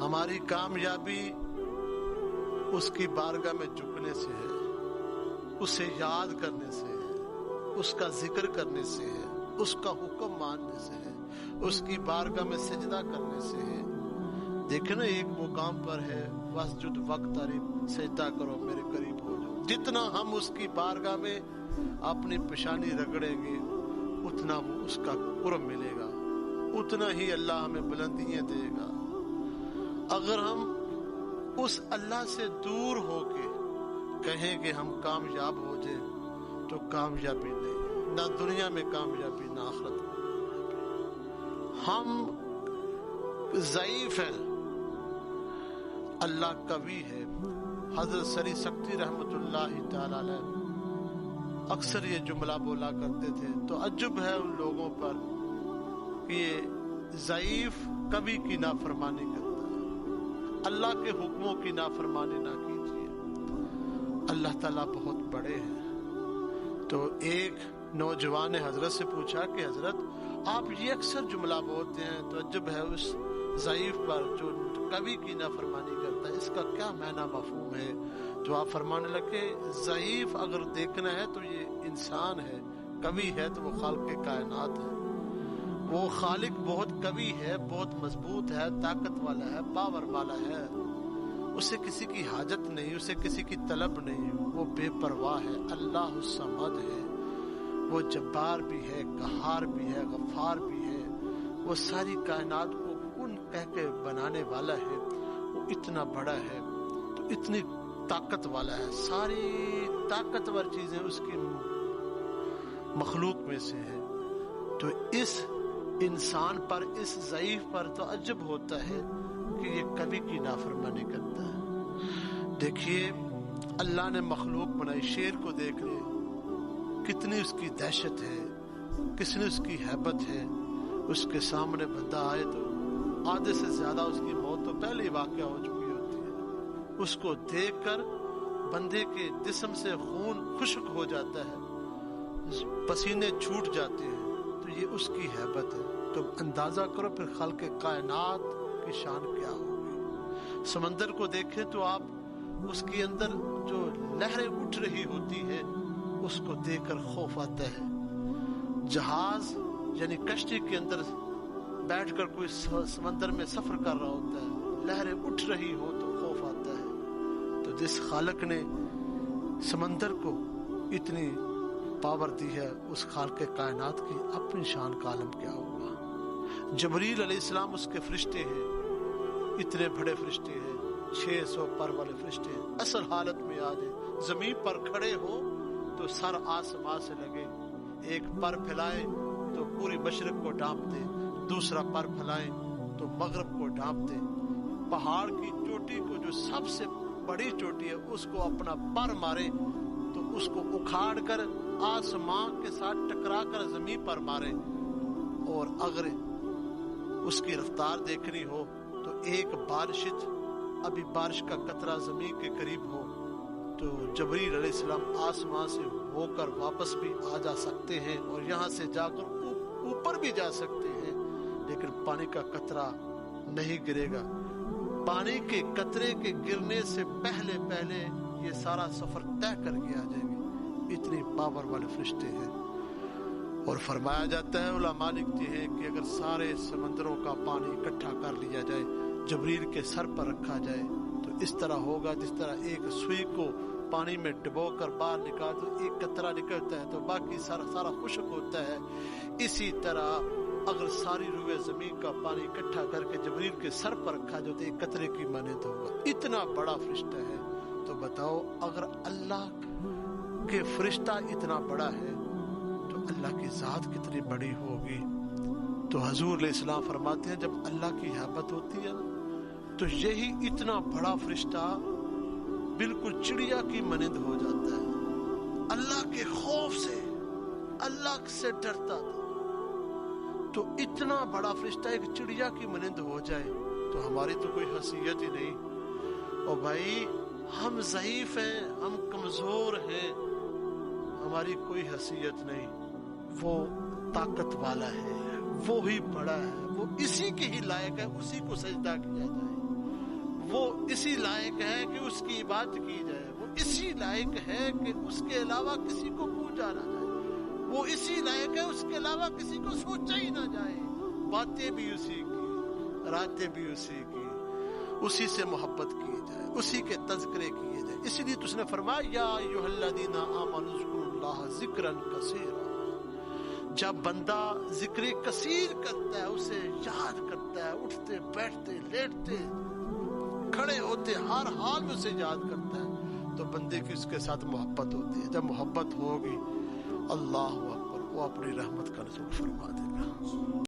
ہماری کامیابی اس کی بارگاہ میں جھکنے سے ہے، اسے یاد کرنے سے ہے، اس کا ذکر کرنے سے ہے، اس کا حکم ماننے سے ہے، اس کی بارگاہ میں سجدہ کرنے سے ہے۔ دیکھیں نا، ایک مقام پر ہے وسجد وقترب، سجدہ کرو میرے قریب ہو جاؤ۔ جتنا ہم اس کی بارگاہ میں اپنی پیشانی رگڑیں گے اتنا وہ اس کا قرب ملے گا، اتنا ہی اللہ ہمیں بلندیاں دے گا۔ اگر ہم اس اللہ سے دور ہو کے کہیں کہ ہم کامیاب ہو جائیں تو کامیابی نہیں، نہ دنیا میں کامیابی نہ آخرت میں کامیابی۔ ہم ضعیف ہیں، اللہ قوی ہے۔ حضرت سری سکتی رحمت اللہ تعالی علیہ اکثر یہ جملہ بولا کرتے تھے، تو عجب ہے ان لوگوں پر کہ یہ ضعیف کبھی کی نافرمانی کرتا ہے۔ اللہ کے حکموں کی نافرمانی نہ کیجیے، اللہ تعالیٰ بہت بڑے ہیں۔ تو ایک نوجوان نے حضرت سے پوچھا کہ حضرت آپ یہ اکثر جملہ بولتے ہیں، تو عجب ہے اس ضعیف پر جو کبھی کی نافرمانی کرتا ہے، اس کا کیا معنی مفہوم ہے؟ تو آپ فرمانے لگے ضعیف اگر دیکھنا ہے تو یہ انسان ہے، قوی ہے تو وہ خالق کائنات ہے۔ وہ خالق بہت قوی ہے، بہت مضبوط ہے، طاقت والا ہے، پاور والا ہے، اسے کسی کی حاجت نہیں، اسے کسی کی طلب نہیں، وہ بے پرواہ ہے۔ اللہ الصمد ہے، وہ جبار بھی ہے، قہار بھی ہے، غفار بھی ہے، وہ ساری کائنات کو کن کہہ کے بنانے والا ہے، وہ اتنا بڑا ہے تو اتنی طاقت والا ہے، ساری طاقتور چیزیں اس کی مخلوق میں سے ہے۔ تو اس انسان پر، اس ضعیف پر تو عجب ہوتا ہے کہ یہ کبھی کی نافرمانی کرتا ہے۔ دیکھیے اللہ نے مخلوق بنائی، شیر کو دیکھ لے کتنی اس کی دہشت ہے، کتنی اس کی ہیبت ہے۔ اس کے سامنے بندہ آئے تو آدھے سے زیادہ اس کی موت تو پہلے ہی واقع ہو چکی ہوتی ہے۔ اس کو دیکھ کر بندے کے جسم سے خون خشک ہو جاتا ہے، پسینے چھوٹ جاتے ہیں، تو یہ اس کی ہیبت ہے۔ تو اندازہ کرو پھر خالق کائنات کی شان کیا ہوگی۔ سمندر کو دیکھیں تو آپ اس کے اندر جو لہریں اٹھ رہی ہوتی ہے اس کو دیکھ کر خوف آتا ہے۔ جہاز یعنی کشتی کے اندر بیٹھ کر کوئی سمندر میں سفر کر رہا ہوتا ہے، لہریں اٹھ رہی ہو تو خوف آتا ہے۔ تو جس خالق نے سمندر کو اتنی پاور دی ہے، اس خالق کائنات کی اپنی شان کا عالم کیا ہوگا۔ جبریل علیہ السلام اس کے فرشتے ہیں، اتنے بڑے فرشتے ہیں، 600 پر والے فرشتے ہیں۔ اصل حالت میں آ جائے، زمین پر کھڑے ہو تو سر آسمان سے لگے، ایک پر پھیلائے تو پوری مشرق کو ڈھانپ دے، دوسرا پر پھیلائے تو مغرب کو ڈھانپ دے۔ پہاڑ کی چوٹی کو جو سب سے بڑی چوٹی ہے اس کو اپنا پر مارے تو اس کو اکھاڑ کر آسمان کے ساتھ ٹکرا کر زمین پر مارے۔ اور اگر اس کی رفتار دیکھنی ہو تو ایک بارشت، ابھی بارش کا قطرہ زمین کے قریب ہو تو جبریل علیہ السلام آسمان سے ہو کر واپس بھی آ جا سکتے ہیں اور یہاں سے جا کر اوپر بھی جا سکتے ہیں، لیکن پانی کا قطرہ نہیں گرے گا۔ پانی کے قطرے کے گرنے سے پہلے پہلے یہ سارا سفر طے کر کے آ جائیں گے، اتنی پاور والے فرشتے ہیں۔ اور فرمایا جاتا ہے، علماء لکھتے ہیں کہ اگر سارے سمندروں کا پانی اکٹھا کر لیا جائے، جبریل کے سر پر رکھا جائے تو اس طرح ہوگا جس طرح ایک سوئی کو پانی میں ڈبو کر باہر نکال تو ایک قطرہ نکلتا ہے تو باقی سارا خشک ہوتا ہے۔ اسی طرح اگر ساری روئے زمین کا پانی اکٹھا کر کے جبریل کے سر پر رکھا جائے تو ایک قطرے کی مانند ہوگا۔ اتنا بڑا فرشتہ ہے۔ تو بتاؤ اگر اللہ کے فرشتہ اتنا بڑا ہے تو اللہ کی ذات کتنی بڑی ہوگی۔ تو حضور علیہ السلام فرماتے ہیں جب اللہ کی محبت ہوتی ہے تو یہی اتنا بڑا فرشتہ بالکل چڑیا کی مانند ہو جاتا ہے، اللہ کے خوف سے، اللہ سے ڈرتا تھا۔ تو اتنا بڑا فرشتہ ایک چڑیا کی مانند ہو جائے تو ہماری تو کوئی حیثیت ہی نہیں۔ اور بھائی ہم ضعیف ہیں، ہم کمزور ہیں، ہماری کوئی حیثیت نہیں۔ وہ طاقت والا ہے، وہ ہی بڑا ہے، وہ اسی کے ہی لائق ہے، اسی کو سجدہ کیا جائے۔ وہ اسی لائق ہے کہ اس کی عبادت کی جائے، وہ اسی لائق ہے کہ اس کے علاوہ کسی کو پوجا نہ جائے، وہ اسی لائق ہے اس کے علاوہ کسی کو سوچا ہی نہ جائے، باتیں بھی اسی کی، راتیں بھی اسی کی، اسی سے محبت کی جائے، اسی کے تذکرے کیے جائے۔ اسی لیے تو اس نے فرمایا یا ایھا الذین آمنوا اذکروا اللہ ذکرا کثیرا، جب بندہ ذکر کثیر کرتا ہے، اسے یاد کرتا ہے، اٹھتے بیٹھتے لیٹتے کھڑے ہوتے ہر حال میں اسے یاد کرتا ہے، تو بندے کی اس کے ساتھ محبت ہوتی ہے۔ جب محبت ہوگی، اللہ اکبر، وہ اپنی رحمت کا نزول فرما دے گا۔